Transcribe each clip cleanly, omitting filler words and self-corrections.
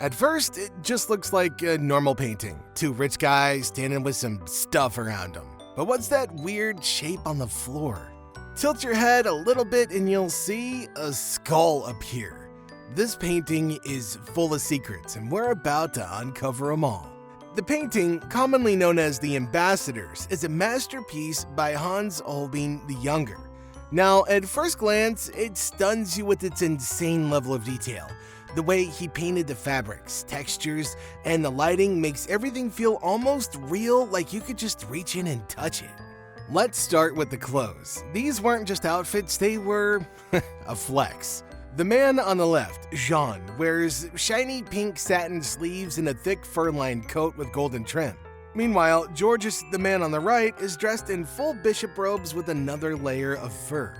At first, it just looks like a normal painting. Two rich guys standing with some stuff around them. But what's that weird shape on the floor? Tilt your head a little bit and you'll see a skull appear. This painting is full of secrets and we're about to uncover them all. The painting, commonly known as the Ambassadors, is a masterpiece by Hans Holbein the Younger. Now, at first glance, it stuns you with its insane level of detail. The way he painted the fabrics, textures, and the lighting makes everything feel almost real, like you could just reach in and touch it. Let's start with the clothes. These weren't just outfits, they were a flex. The man on the left, Jean, wears shiny pink satin sleeves and a thick fur-lined coat with golden trim. Meanwhile, Georges, the man on the right, is dressed in full bishop robes with another layer of fur.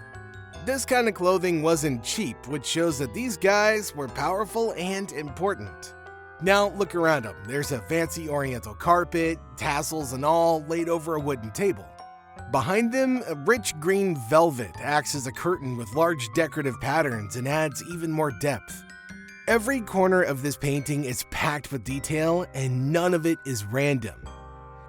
This kind of clothing wasn't cheap, which shows that these guys were powerful and important. Now look around them. There's a fancy oriental carpet, tassels and all, laid over a wooden table. Behind them, a rich green velvet acts as a curtain with large decorative patterns and adds even more depth. Every corner of this painting is packed with detail, and none of it is random.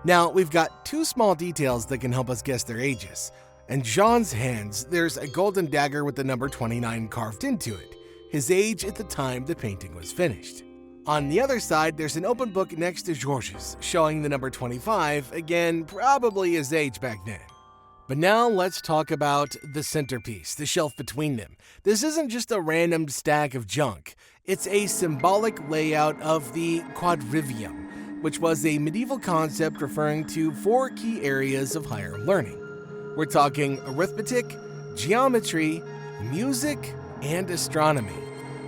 Now, we've got two small details that can help us guess their ages. In Jean's hands, there's a golden dagger with the number 29 carved into it, his age at the time the painting was finished. On the other side, there's an open book next to Georges, showing the number 25, again, probably his age back then. But now let's talk about the centerpiece, the shelf between them. This isn't just a random stack of junk. It's a symbolic layout of the quadrivium, which was a medieval concept referring to 4 key areas of higher learning. We're talking arithmetic, geometry, music, and astronomy.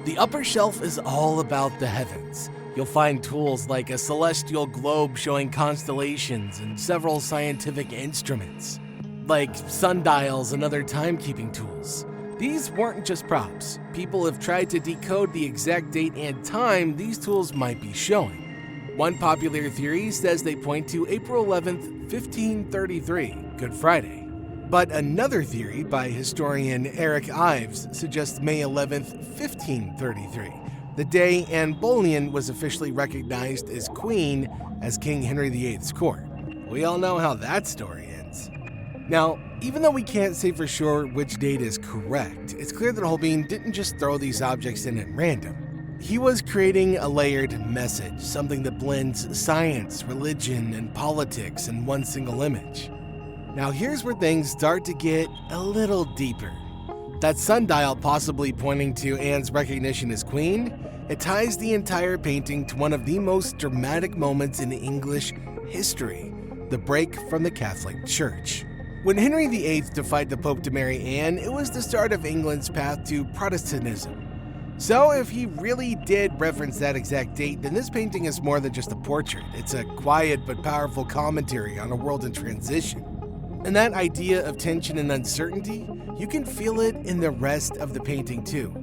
The upper shelf is all about the heavens. You'll find tools like a celestial globe showing constellations and several scientific instruments, like sundials and other timekeeping tools. These weren't just props. People have tried to decode the exact date and time these tools might be showing. One popular theory says they point to April 11th, 1533, Good Friday. But another theory by historian Eric Ives suggests May 11th, 1533, the day Anne Boleyn was officially recognized as queen as King Henry VIII's court. We all know how that story ends. Now, even though we can't say for sure which date is correct, it's clear that Holbein didn't just throw these objects in at random. He was creating a layered message, something that blends science, religion, and politics in one single image. Now here's where things start to get a little deeper. That sundial possibly pointing to Anne's recognition as queen, it ties the entire painting to one of the most dramatic moments in English history, the break from the Catholic Church. When Henry VIII defied the Pope to marry Anne, it was the start of England's path to Protestantism. So if he really did reference that exact date, then this painting is more than just a portrait. It's a quiet but powerful commentary on a world in transition. And that idea of tension and uncertainty, you can feel it in the rest of the painting too.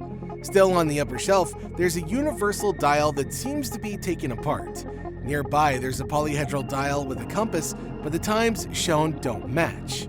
Still on the upper shelf, there's a universal dial that seems to be taken apart. Nearby, there's a polyhedral dial with a compass, but the times shown don't match.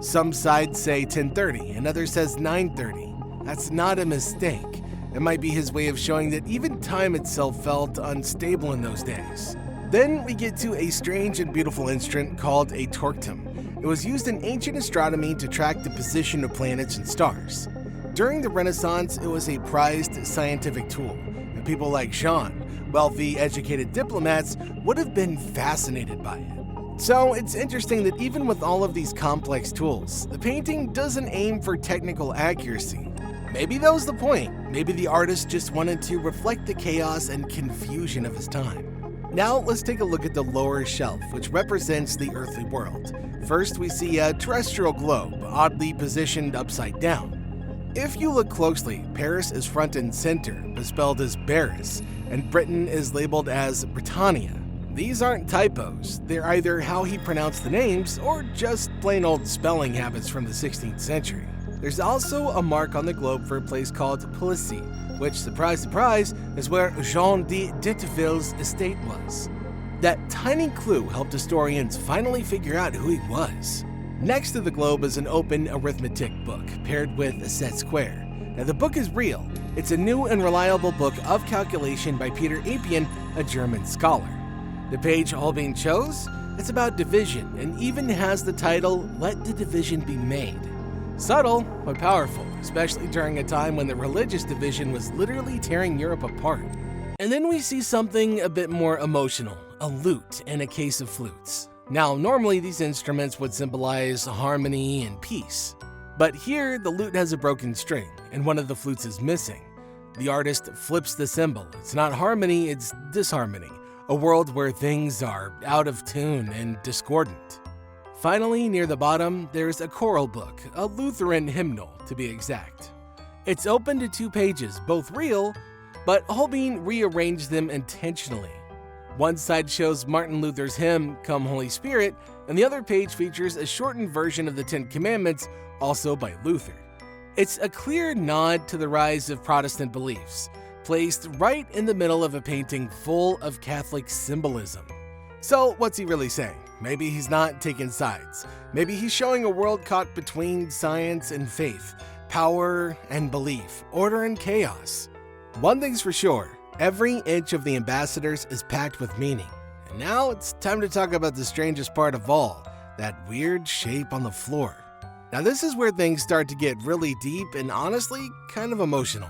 Some sides say 10:30, and others says 9:30. That's not a mistake. It might be his way of showing that even time itself felt unstable in those days. Then we get to a strange and beautiful instrument called a torquetum. It was used in ancient astronomy to track the position of planets and stars. During the Renaissance, it was a prized scientific tool, and people like Jean, wealthy, educated diplomats, would have been fascinated by it. So it's interesting that even with all of these complex tools, the painting doesn't aim for technical accuracy. Maybe that was the point. Maybe the artist just wanted to reflect the chaos and confusion of his time. Now let's take a look at the lower shelf, which represents the earthly world. First, we see a terrestrial globe, oddly positioned upside down. If you look closely, Paris is front and center, but spelled as Paris, and Britain is labeled as Britannia. These aren't typos. They're either how he pronounced the names or just plain old spelling habits from the 16th century. There's also a mark on the globe for a place called Plessis, which, surprise, surprise, is where Jean de Ditteville's estate was. That tiny clue helped historians finally figure out who he was. Next to the globe is an open arithmetic book paired with a set square. Now, the book is real. It's a new and reliable book of calculation by Peter Apian, a German scholar. The page Holbein chose? It's about division and even has the title, Let the Division Be Made. Subtle, but powerful, especially during a time when the religious division was literally tearing Europe apart. And then we see something a bit more emotional, a lute and a case of flutes. Now, normally these instruments would symbolize harmony and peace. But here, the lute has a broken string, and one of the flutes is missing. The artist flips the symbol. It's not harmony, it's disharmony, a world where things are out of tune and discordant. Finally, near the bottom, there's a choral book, a Lutheran hymnal to be exact. It's open to 2 pages, both real, but Holbein rearranged them intentionally. One side shows Martin Luther's hymn, Come Holy Spirit, and the other page features a shortened version of the 10 Commandments, also by Luther. It's a clear nod to the rise of Protestant beliefs, placed right in the middle of a painting full of Catholic symbolism. So what's he really saying? Maybe he's not taking sides. Maybe he's showing a world caught between science and faith, power and belief, order and chaos. One thing's for sure, every inch of the ambassadors is packed with meaning. And now it's time to talk about the strangest part of all, that weird shape on the floor. Now this is where things start to get really deep and honestly kind of emotional.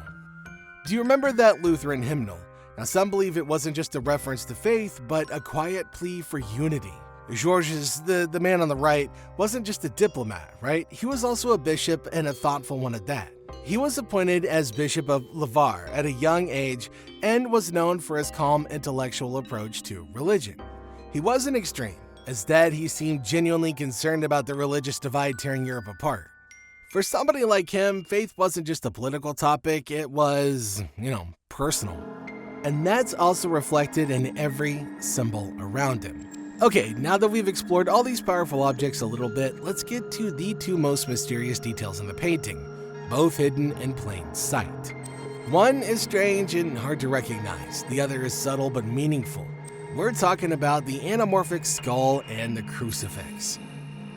Do you remember that Lutheran hymnal? Now some believe it wasn't just a reference to faith, but a quiet plea for unity. Georges, the man on the right, wasn't just a diplomat, right? He was also a bishop and a thoughtful one at that. He was appointed as Bishop of Lavar at a young age and was known for his calm intellectual approach to religion. He wasn't extreme. Instead, he seemed genuinely concerned about the religious divide tearing Europe apart. For somebody like him, faith wasn't just a political topic, it was, personal. And that's also reflected in every symbol around him. Okay, now that we've explored all these powerful objects a little bit, let's get to the 2 most mysterious details in the painting, both hidden in plain sight. One is strange and hard to recognize, the other is subtle but meaningful. We're talking about the anamorphic skull and the crucifix.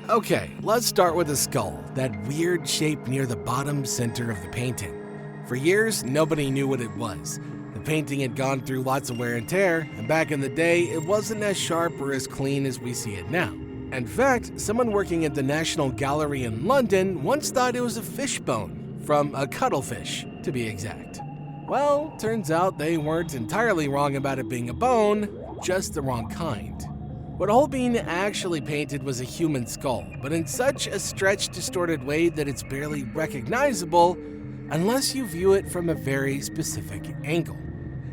Okay, let's start with the skull, that weird shape near the bottom center of the painting. For years, nobody knew what it was. The painting had gone through lots of wear and tear, and back in the day, it wasn't as sharp or as clean as we see it now. In fact, someone working at the National Gallery in London once thought it was a fishbone, from a cuttlefish, to be exact. Well, turns out they weren't entirely wrong about it being a bone, just the wrong kind. What Holbein actually painted was a human skull, but in such a stretched, distorted way that it's barely recognizable unless you view it from a very specific angle.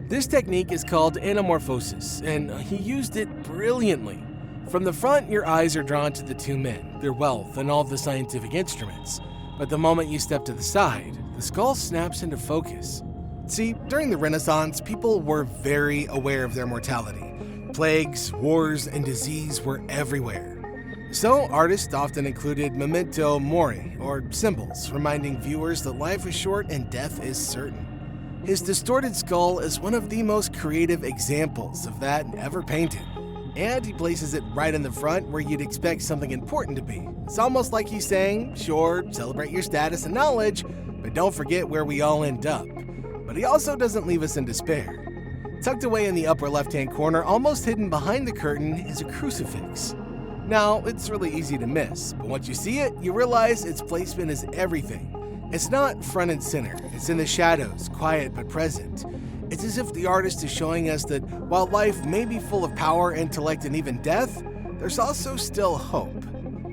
This technique is called anamorphosis, and he used it brilliantly. From the front, your eyes are drawn to the 2 men, their wealth, and all the scientific instruments. But the moment you step to the side, the skull snaps into focus. See, during the Renaissance, people were very aware of their mortality. Plagues, wars, and disease were everywhere. So artists often included memento mori, or symbols, reminding viewers that life is short and death is certain. His distorted skull is one of the most creative examples of that ever painted. And he places it right in the front where you'd expect something important to be. It's almost like he's saying, sure, celebrate your status and knowledge, but don't forget where we all end up. But he also doesn't leave us in despair. Tucked away in the upper left-hand corner, almost hidden behind the curtain, is a crucifix. Now, it's really easy to miss, but once you see it, you realize its placement is everything. It's not front and center, it's in the shadows, quiet but present. It's as if the artist is showing us that while life may be full of power, intellect, and even death, there's also still hope.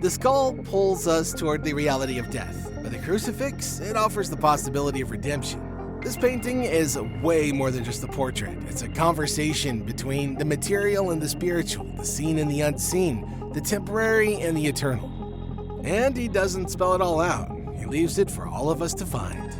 The skull pulls us toward the reality of death, but the crucifix, it offers the possibility of redemption. This painting is way more than just a portrait. It's a conversation between the material and the spiritual, the seen and the unseen, the temporary and the eternal. And he doesn't spell it all out. He leaves it for all of us to find.